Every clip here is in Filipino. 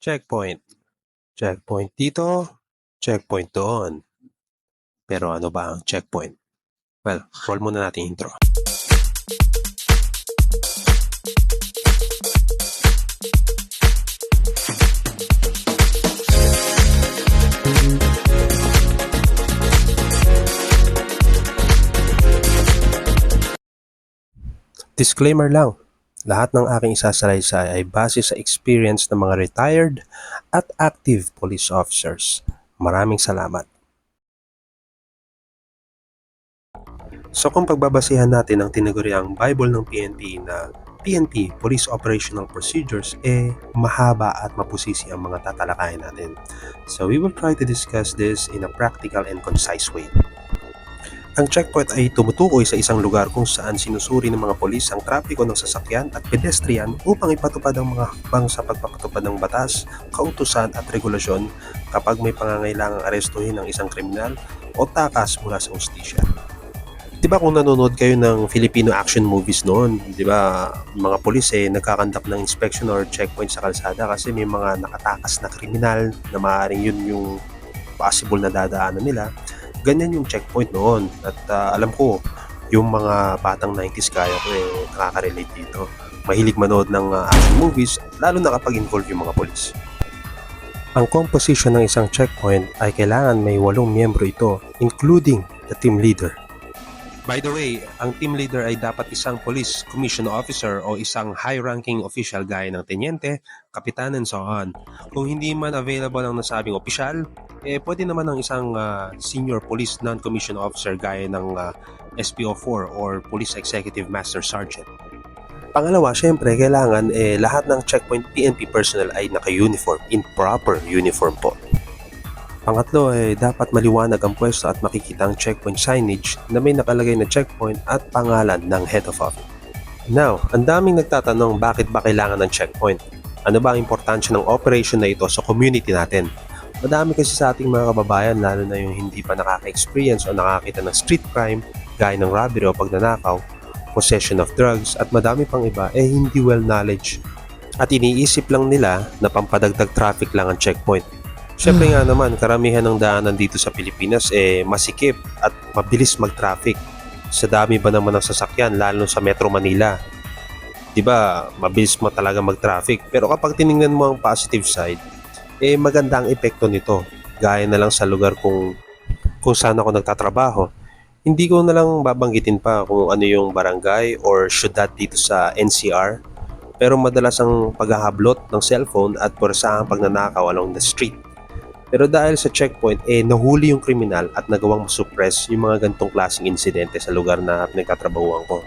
Checkpoint. Checkpoint dito, checkpoint doon. Pero ano ba ang checkpoint? Well, roll muna natin intro. Disclaimer lang, lahat ng aking isasalaysay ay base sa experience ng mga retired at active police officers. Maraming salamat. So kung pagbabasihan natin ang tinaguriang Bible ng PNP na PNP Police Operational Procedures, mahaba at mapusisi ang mga tatalakayin natin. So we will try to discuss this in a practical and concise way. Ang checkpoint ay tumutukoy sa isang lugar kung saan sinusuri ng mga polis ang trapiko ng sasakyan at pedestrian upang ipatupad ang mga hakbang sa pagpapatupad ng batas, kautusan at regulasyon kapag may pangangailangang arestuhin ng isang kriminal o takas mula sa hustisya. Diba kung nanonood kayo ng Filipino action movies noon, diba mga polis nagkakandak ng inspection or checkpoint sa kalsada kasi may mga nakatakas na kriminal na maaaring yun yung possible na dadaanan nila. Ganyan yung checkpoint noon at alam ko yung mga batang 90s kaya ko nakaka-relate dito. Mahilig manood ng action movies lalo na kapag involved yung mga polis. Ang composition ng isang checkpoint ay kailangan may 8 miyembro ito, including the team leader. By the way, ang team leader ay dapat isang police commission officer o isang high-ranking official gaya ng tenyente, kapitan and so on. Kung hindi man available ang nasabing opisyal, pwede naman ang isang senior police non-commissioned officer gaya ng SPO4 or Police Executive Master Sergeant. Pangalawa, syempre, kailangan lahat ng checkpoint PNP personnel ay naka-uniform, in proper uniform po. Pangatlo, dapat maliwanag ang pwesto at makikita ang checkpoint signage na may nakalagay na checkpoint at pangalan ng head of office. Now, ang daming nagtatanong bakit ba kailangan ng checkpoint? Ano ba ang importansya ng operation na ito sa community natin? Madami kasi sa ating mga kababayan, lalo na yung hindi pa nakaka-experience o nakakita ng street crime, gaya ng robbery o pagnanakaw, possession of drugs at madami pang iba, hindi well knowledge. At iniisip lang nila na pampadagdag traffic lang ang checkpoint. Siyempre nga naman, karamihan ng daanan dito sa Pilipinas masikip at mabilis mag-traffic. Sa dami ba naman ng sasakyan, lalo sa Metro Manila. Diba, mabilis mo talaga mag-traffic. Pero kapag tiningnan mo ang positive side, maganda ang epekto nito. Gaya na lang sa lugar kung saan ako nagtatrabaho. Hindi ko na lang babanggitin pa kung ano yung barangay or syudad dito sa NCR. Pero madalas ang paghahablot ng cellphone at puwersahang pagnanakaw along the street. Pero dahil sa checkpoint, nahuli yung kriminal at nagawang masuppress yung mga gantong klaseng insidente sa lugar na nagkatrabahuan ko.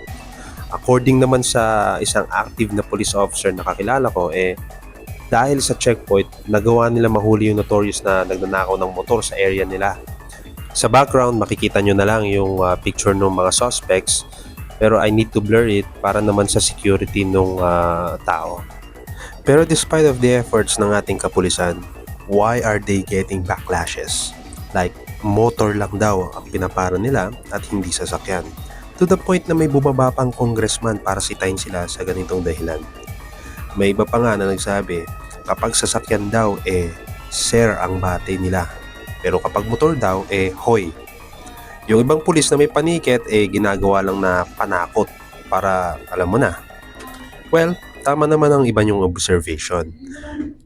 According naman sa isang active na police officer na kakilala ko, dahil sa checkpoint, nagawa nila mahuli yung notorious na nagnanakaw ng motor sa area nila. Sa background, makikita nyo na lang yung picture ng mga suspects, pero I need to blur it para naman sa security ng tao. Pero despite of the efforts ng ating kapulisan, why are they getting backlashes? Like, motor lang daw ang pinapara nila at hindi sasakyan. To the point na may bumaba pang congressman para sitayin sila sa ganitong dahilan. May iba pa nga na nagsabi, kapag sasakyan daw, sir ang bate nila. Pero kapag motor daw, hoy. Yung ibang pulis na may paniket, ginagawa lang na panakot para alam mo na. Well, tama naman ang iba niyong observation.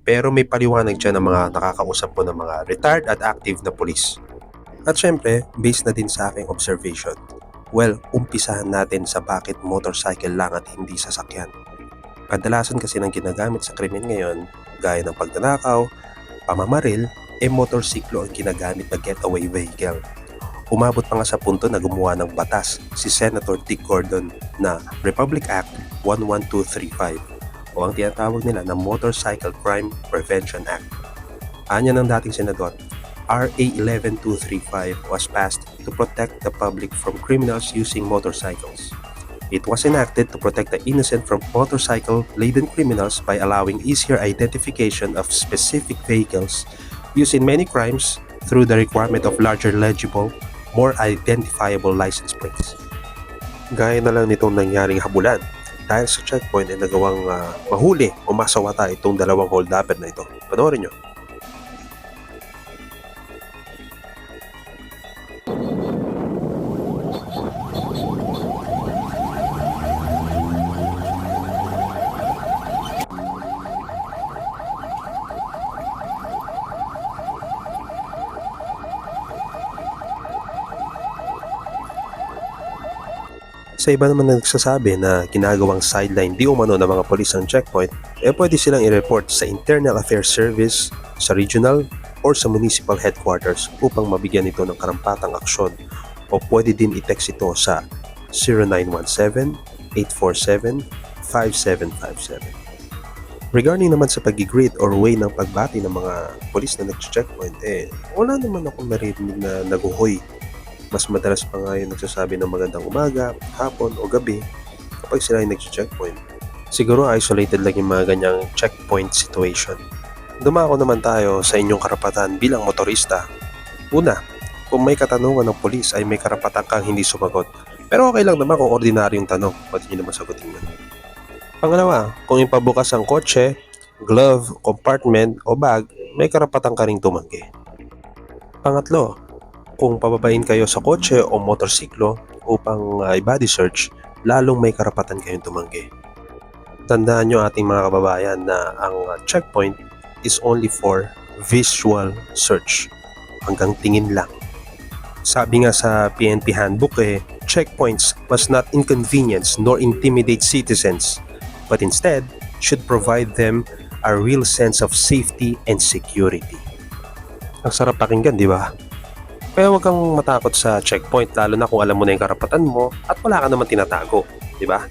Pero may paliwanag dyan ng mga nakakausap ko ng mga retired at active na police. At syempre, based na din sa aking observation. Well, umpisahan natin sa bakit motorcycle lang at hindi sasakyan. Kadalasan kasi ng ginagamit sa krimen ngayon, gaya ng pagnanakaw, pamamaril, motorsiklo ang ginagamit na getaway vehicle. Umabot pa nga sa punto na gumawa ng batas si Senator Dick Gordon na Republic Act 11235. O ang tinatawag nila na Motorcycle Crime Prevention Act. Anya ng dating senador, RA 11235 was passed to protect the public from criminals using motorcycles. It was enacted to protect the innocent from motorcycle-laden criminals by allowing easier identification of specific vehicles used in many crimes through the requirement of larger legible, more identifiable license plates. Gaya na lang nitong nangyaring habulan dahil sa checkpoint ay nagawang mahuli o masawata itong dalawang hold-upper na ito. Panoorin nyo. Sa iba naman na nagsasabi na ginagawang sideline di umano ng mga polis ang checkpoint, pwede silang i-report sa Internal Affairs Service, sa regional, or sa municipal headquarters upang mabigyan ito ng karampatang aksyon, o pwede din i-text ito sa 0917-847-5757. Regarding naman sa pag-greet or way ng pagbati ng mga polis na nag-checkpoint, wala naman akong narinig na naguhoy. Mas madalas pa nga yung nagsasabi ng magandang umaga, hapon o gabi kapag sila ay nag-checkpoint. Siguro isolated lang yung mga ganyang checkpoint situation. Dumako naman tayo sa inyong karapatan bilang motorista. Una, kung may katanungan ng polis ay may karapatan kang hindi sumagot. Pero okay lang naman kung ordinaryong tanong, pwede nyo naman sagutin yun. Pangalawa, kung ipabukas ang kotse, glove, compartment o bag, may karapatan ka ring tumanggi. Pangatlo, kung pababain kayo sa kotse o motorsiklo upang i-body search, lalong may karapatan kayong tumanggi. Tandaan nyo ating mga kababayan na ang checkpoint is only for visual search. Hanggang tingin lang. Sabi nga sa PNP handbook checkpoints must not inconvenience nor intimidate citizens, but instead should provide them a real sense of safety and security. Ang sarap pakinggan, di ba? Kaya huwag kang matakot sa checkpoint, lalo na kung alam mo na yung karapatan mo at wala ka naman tinatago, di ba?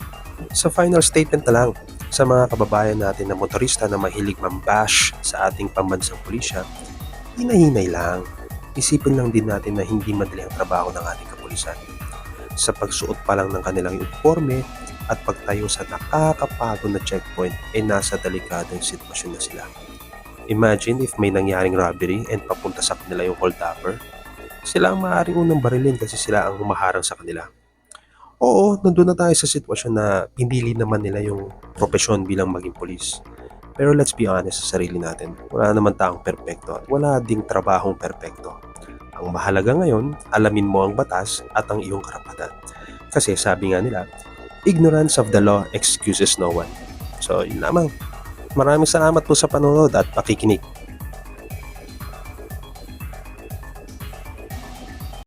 Sa final statement na lang, sa mga kababayan natin na motorista na mahilig mambash sa ating pambansang pulisya, hinay-hinay lang. Isipin lang din natin na hindi madali ang trabaho ng ating kapulisan. Sa pagsuot pa lang ng kanilang uniforme at pagtayo sa nakakapagod na checkpoint ay nasa delikadong sitwasyon na sila. Imagine if may nangyaring robbery and papunta sa kanila yung hold-upper. Sila ang maaaring unang barilin kasi sila ang humaharang sa kanila. Oo, nandun na tayo sa sitwasyon na pinili naman nila yung propesyon bilang maging polis. Pero let's be honest sa sarili natin, wala naman taong perpekto at wala ding trabahong perpekto. Ang mahalaga ngayon, alamin mo ang batas at ang iyong karapatan. Kasi sabi nga nila, ignorance of the law excuses no one. So yun lamang. Maraming salamat po sa panonood at pakikinig.